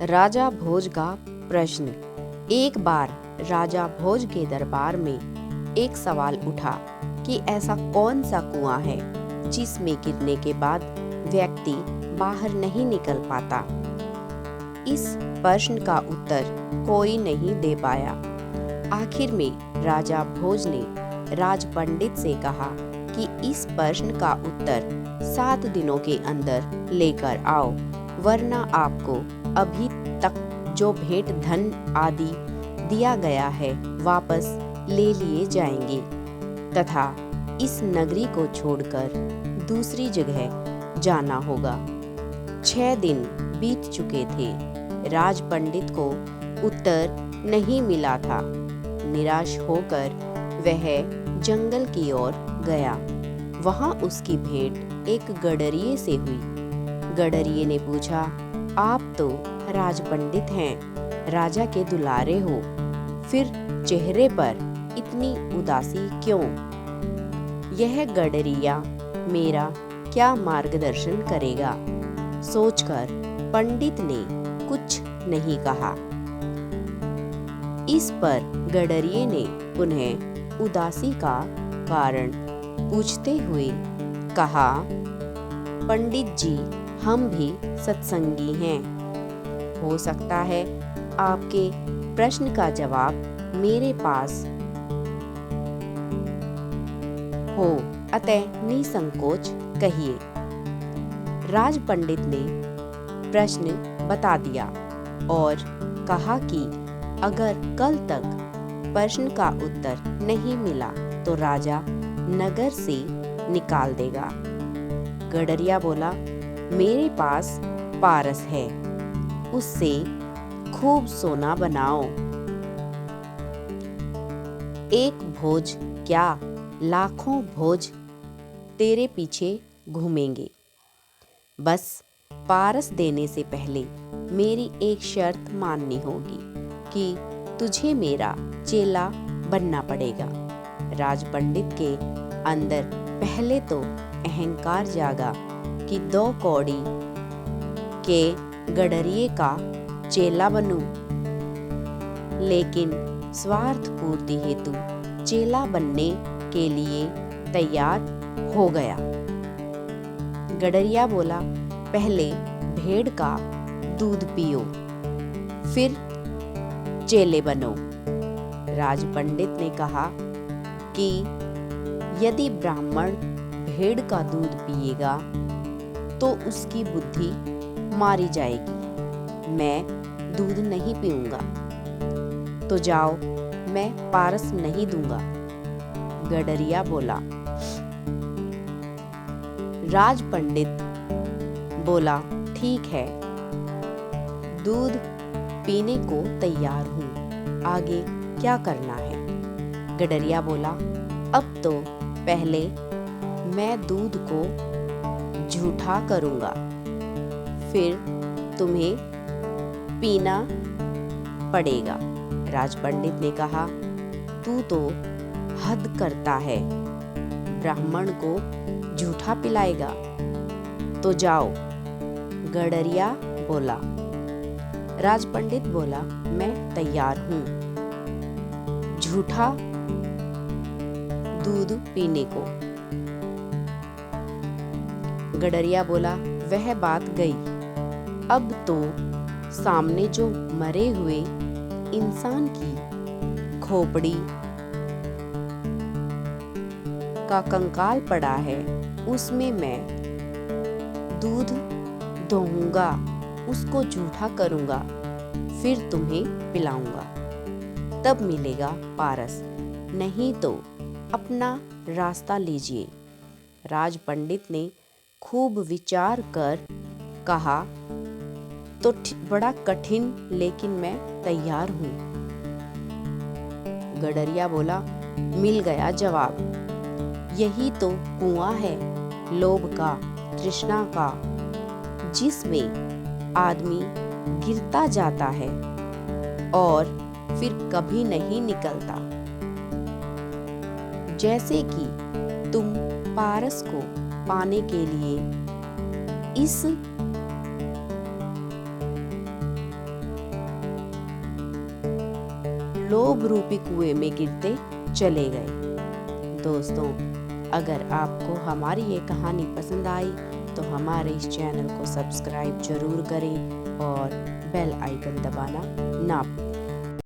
राजा भोज का प्रश्न। एक बार राजा भोज के दरबार में एक सवाल उठा कि ऐसा कौन सा कुआं है जिसमें गिरने के बाद व्यक्ति बाहर नहीं निकल पाता। इस प्रश्न का उत्तर कोई नहीं दे पाया। आखिर में राजा भोज ने राज पंडित से कहा कि इस प्रश्न का उत्तर 7 दिनों के अंदर लेकर आओ, वरना आपको अभी तक जो भेंट धन आदि दिया गया है वापस ले लिए जाएंगे तथा इस नगरी को छोड़कर दूसरी जगह जाना होगा। 6 दिन बीत चुके थे। राज पंडित को उत्तर नहीं मिला था। निराश होकर वह जंगल की ओर गया। वहां उसकी भेंट एक गडरिये से हुई। गडरिये ने पूछा, आप तो राज पंडित हैं, राजा के दुलारे हो, फिर चेहरे पर इतनी उदासी क्यों? यह गडरिया मेरा क्या मार्गदर्शन करेगा? सोचकर पंडित ने कुछ नहीं कहा। इस पर गडरिये ने पुनः उदासी का कारण पूछते हुए कहा, पंडित जी, हम भी सत्संगी हैं। हो सकता है आपके प्रश्न का जवाब मेरे पास हो, अतः निसंकोच कहिए। राज पंडित ने प्रश्न बता दिया और कहा कि अगर कल तक प्रश्न का उत्तर नहीं मिला तो राजा नगर से निकाल देगा। गडरिया बोला, मेरे पास पारस है, उससे खूब सोना बनाओ। एक भोज क्या, लाखों भोज तेरे पीछे घूमेंगे। बस पारस देने से पहले मेरी एक शर्त माननी होगी कि तुझे मेरा चेला बनना पड़ेगा। राज पंडित के अंदर पहले तो अहंकार जागा कि 2 कौड़ी के गडरिये का चेला बनूं, लेकिन स्वार्थ पूर्ति हेतु चेला बनने के लिए तैयार हो गया। गडरिया बोला, पहले भेड़ का दूध पियो, फिर चेले बनो। राज पंडित ने कहा कि यदि ब्राह्मण भेड़ का दूध पिएगा तो उसकी बुद्धि मारी जाएगी। मैं दूध नहीं पीऊंगा। तो जाओ, मैं पारस नहीं दूंगा। गडरिया बोला। राज पंडित बोला, ठीक है, दूध पीने को तैयार हूं, आगे क्या करना है? गडरिया बोला, अब तो पहले मैं दूध को झूठा करूंगा, फिर तुम्हें पीना पड़ेगा। राज पंडित ने कहा, तू तो हद करता है, ब्राह्मण को झूठा पिलाएगा। तो जाओ। गडरिया बोला। राज पंडित बोला, मैं तैयार हूं झूठा दूध पीने को। गडरिया बोला, वह बात गई। अब तो सामने जो मरे हुए इंसान की खोपड़ी का कंकाल पड़ा है, उसमें मैं दूध दोहूंगा, उसको झूठा करूंगा, फिर तुम्हें पिलाऊंगा, तब मिलेगा पारस, नहीं तो अपना रास्ता लीजिए। राज पंडित ने खूब विचार कर कहा, तो बड़ा कठिन, लेकिन मैं तैयार हूं। गडरिया बोला, मिल गया जवाब। यही तो कुआं है लोभ का, तृष्णा का, जिसमें आदमी गिरता जाता है और फिर कभी नहीं निकलता। जैसे कि तुम पारस को पाने के लिए इस लोभ रूपी कुएं में गिरते चले गए। दोस्तों, अगर आपको हमारी ये कहानी पसंद आई तो हमारे इस चैनल को सब्सक्राइब जरूर करें और बेल आइकन दबाना ना भूलें।